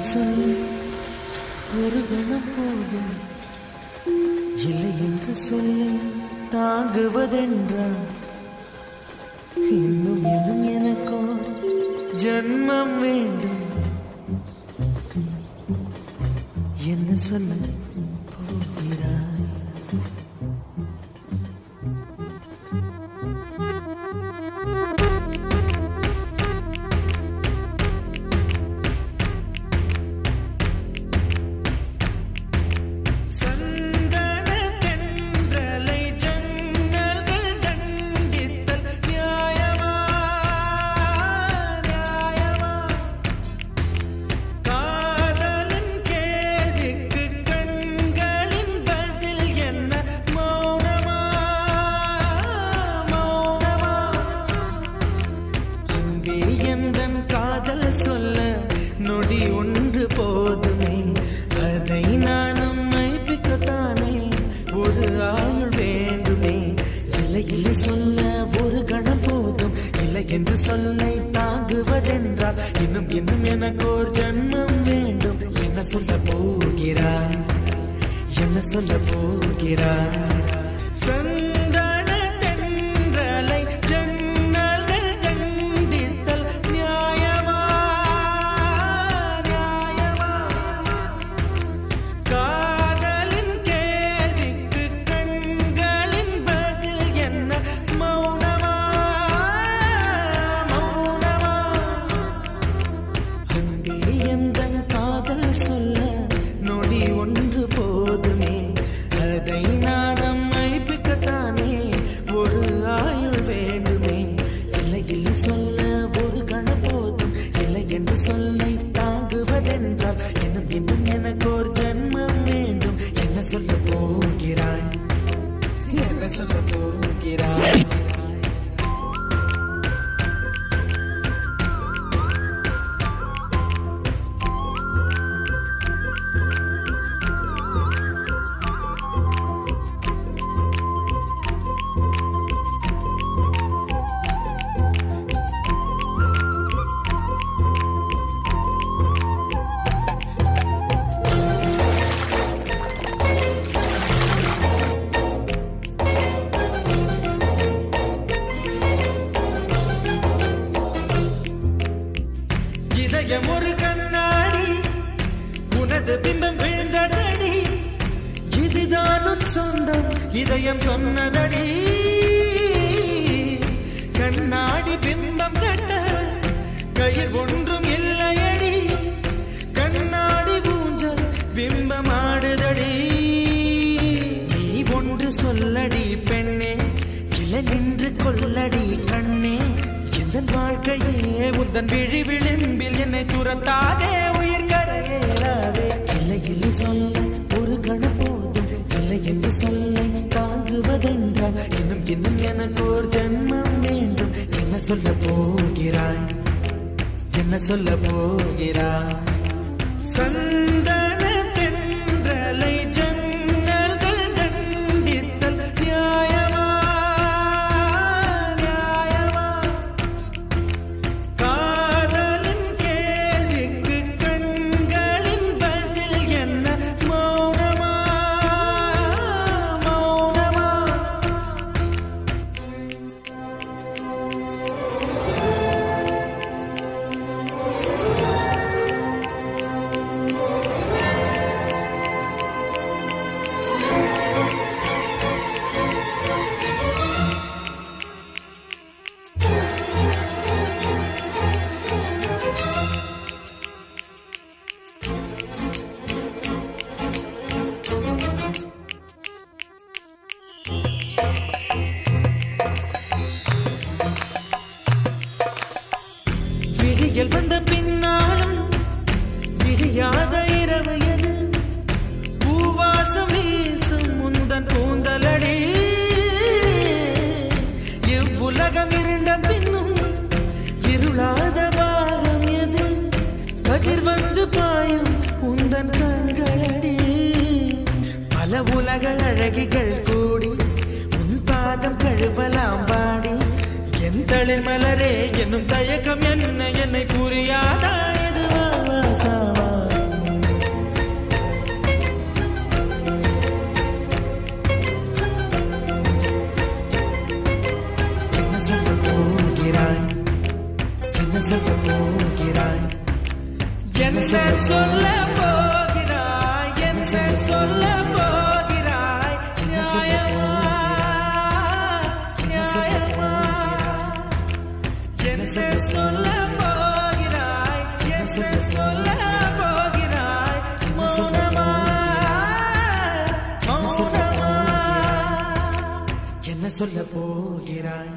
சொல் ஒரு கணம் போதும் இல்லை என்று சொல்லி தாங்குவதென்றால் இன்னும் இன்னும் எனக்கோ ஜன்மம் வேண்டும் என்ன சொல்ல போகிறாய் நொடி ஒன்று போதுமே அதை நானும் மைப்பிக்கத்தானே ஒரு ஆயுள் வேண்டுமே இல்லை இல்லை சொல்ல ஒரு கணம் போதும் இல்லை என்று சொல்லை தாங்குவதென்றால் இன்னும் இன்னும் எனக்கு ஒரு ஜன்மம் வேண்டும் என்ன சொல்ல போகிறாய் என்ன சொல்ல போகிறாய் சொல்லை தாங்குவதென்றால் இன்னும் இன்னும் எனக்கு ஒரு ஜன்மம் வேண்டும் என்ன சொல்ல போகிறாய் என்ன சொல்ல போகிறாய் ஒரு கண்ணாடி உனது பிம்பம் விழுந்ததடி இதுதானும் சொந்தம் இதயம் சொன்னதடி கண்ணாடி பிம்பம் கட்ட கயிர் ஒன்றும் இல்லையடி கண்ணாடி ஊஞ்சல் பிம்பம் ஆடுதடி நீ ஒன்று சொல்லடி பெண்ணே கிளை நின்று கொல்லடி கண்ணே என் வாழ்க்கையே உந்தன் விழி விளிம்பில் என்னை துரத்தாதே உயிர் கரையேறாதே இல்லை இல்லை சொல்ல ஒரு கணம் போதும் இல்லை என்று சொல்ல தாங்குவதென்றால் இன்னும் இன்னும் எனக்கு ஒரு ஜன்மம் வேண்டும் என்ன சொல்ல போகிறாய் என்ன சொல்ல போகிறாய் சந்தன தென்றலை ஜன்னல்கள் கண்டித்தல் நியாயமா விடியல் வந்த பின்னாலும் விடியாத இரவு எது பூவாசம் வீசும் முந்தன் கூந்தலடி இவ்வுலகம் இருண்ட பின்னும் இருளாத பாகம் எது கதிர் வந்து பாயும் உந்தன் கண்களடி பல உலக அழகிகள் கூடி உன் பாதம் கழுவலாம் பாடி என் தளிர் மலரே என்னும் தயக்கம் என்ன என்னை புரியாதா எதுவா சொல்ல போகிறாய் என்ன சொல்ல போகிறாய் நியாயமா நியாயமா என்ன சொல்ல போகிறாய் என்ன சொல்ல போகிறாய் மௌனமா மௌனமா என்ன சொல்ல போகிறாய்